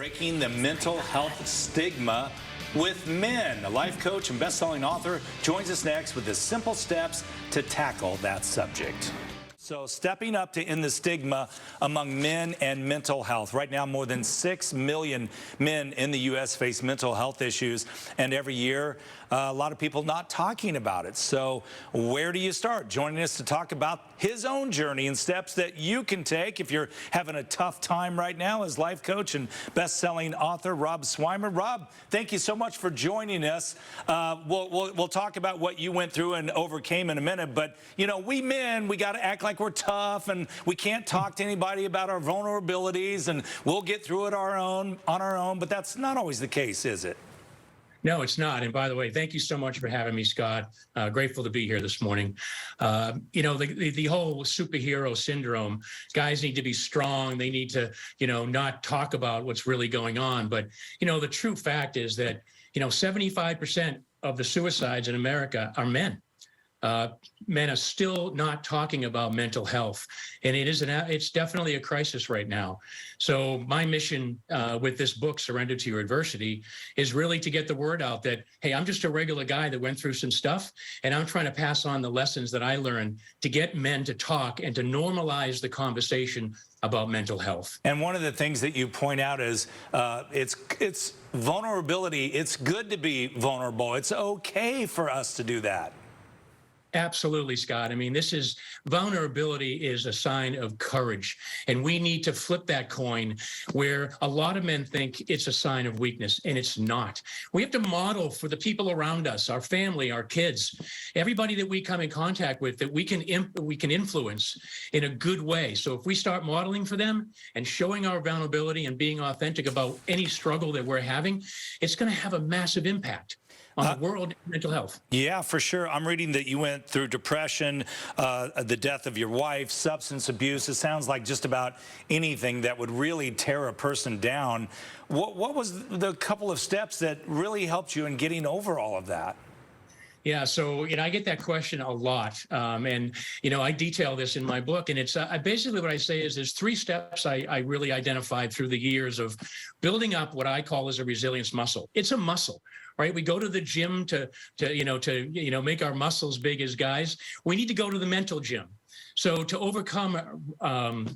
breaking the mental health stigma with men. A life coach and best-selling author joins us next with the simple steps to tackle that subject. So stepping up to end the stigma among men and mental health. Right now, more than 6 million men in the U.S. face mental health issues, and every year, a lot of people not talking about it. So where do you start? Joining us to talk about his own journey and steps that you can take if you're having a tough time right now is life coach and best-selling author Rob Swimmer. Rob, thank you so much for joining us. We'll talk about what you went through and overcame in a minute, but you know, we men, we got to act like we're tough and we can't talk to anybody about our vulnerabilities and we'll get through it on our own, but that's not always the case, is it? No, it's not. And by the way, thank you so much for having me, Scott. Grateful to be here this morning. You know, the whole superhero syndrome, guys need to be strong. They need to, you know, not talk about what's really going on. But, you know, the true fact is that, you know, 75% of the suicides in America are men. Men are still not talking about mental health, and it's definitely a crisis right now. So my mission with this book, Surrender to Your Adversity, is really to get the word out that, hey, I'm just a regular guy that went through some stuff, and I'm trying to pass on the lessons that I learned to get men to talk and to normalize the conversation about mental health. And one of the things that you point out is it's vulnerability. It's good to be vulnerable. It's okay for us to do that. Absolutely, Scott. I mean, vulnerability is a sign of courage. And we need to flip that coin where a lot of men think it's a sign of weakness, and it's not. We have to model for the people around us, our family, our kids, everybody that we come in contact with that we can influence in a good way. So if we start modeling for them and showing our vulnerability and being authentic about any struggle that we're having, it's going to have a massive impact on the world and mental health. Yeah, for sure. I'm reading that you went through depression, the death of your wife, substance abuse. It sounds like just about anything that would really tear a person down. What was the couple of steps that really helped you in getting over all of that? Yeah, so I get that question a lot, and I detail this in my book, and it's basically what I say is there's 3 steps I really identified through the years of building up what I call as a resilience muscle. It's a muscle, right? We go to the gym to make our muscles big as guys. We need to go to the mental gym. So to overcome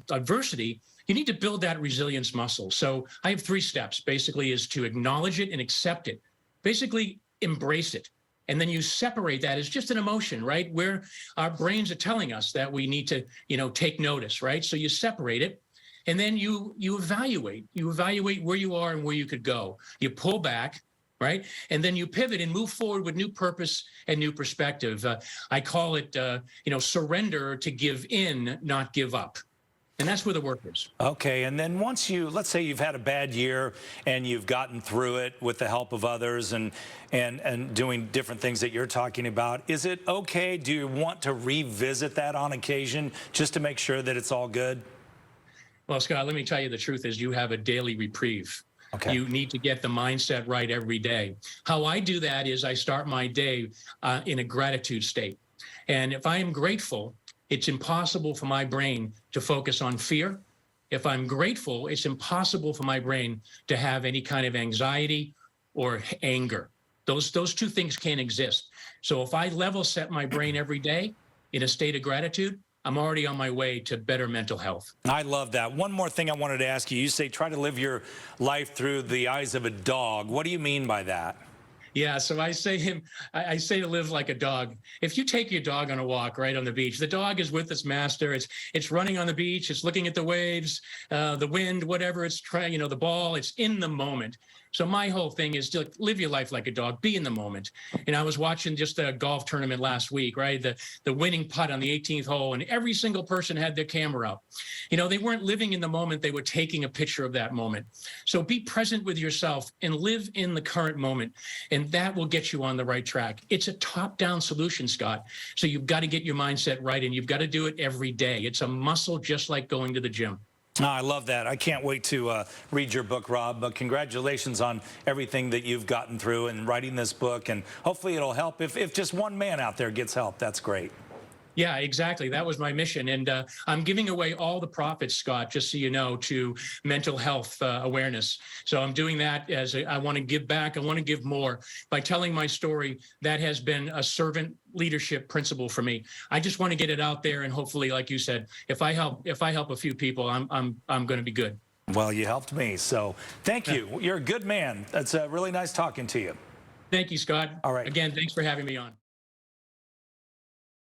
adversity, you need to build that resilience muscle. So I have 3 steps. Basically, is to acknowledge it and accept it. Basically, embrace it. And then you separate that as just an emotion, right? Where our brains are telling us that we need to, take notice, right? So you separate it, and then you evaluate. You evaluate where you are and where you could go. You pull back, right? And then you pivot and move forward with new purpose and new perspective. I call it, surrender to give in, not give up. And that's where the work is. Okay, and then once let's say you've had a bad year and you've gotten through it with the help of others and doing different things that you're talking about, is it okay? Do you want to revisit that on occasion just to make sure that it's all good? Well, Scott, let me tell you the truth is you have a daily reprieve. Okay. You need to get the mindset right every day. How I do that is I start my day in a gratitude state. And if I am grateful, it's impossible for my brain to focus on fear. If I'm grateful, it's impossible for my brain to have any kind of anxiety or anger. Those 2 things can't exist. So if I level set my brain every day in a state of gratitude, I'm already on my way to better mental health. I love that. One more thing I wanted to ask you. You say try to live your life through the eyes of a dog. What do you mean by that? Yeah, so I say to live like a dog. If you take your dog on a walk right on the beach, the dog is with its master. It's running on the beach. It's looking at the waves, the wind, whatever it's trying, the ball. It's in the moment. So my whole thing is to live your life like a dog, be in the moment. And I was watching just a golf tournament last week, right? The winning putt on the 18th hole, and every single person had their camera up. They weren't living in the moment. They were taking a picture of that moment. So be present with yourself and live in the current moment. And that will get you on the right track. It's a top-down solution, Scott. So you've got to get your mindset right, and you've got to do it every day. It's a muscle just like going to the gym. Oh, I love that. I can't wait to read your book, Rob. But congratulations on everything that you've gotten through and writing this book. And hopefully it'll help. If just one man out there gets help, that's great. Yeah, exactly. That was my mission. And I'm giving away all the profits, Scott, just so you know, to mental health awareness. So I'm doing that I want to give back. I want to give more by telling my story. That has been a servant leadership principle for me. I just want to get it out there. And hopefully, like you said, if I help a few people, I'm going to be good. Well, you helped me. So thank you. You're a good man. It's really nice talking to you. Thank you, Scott. All right. Again, thanks for having me on.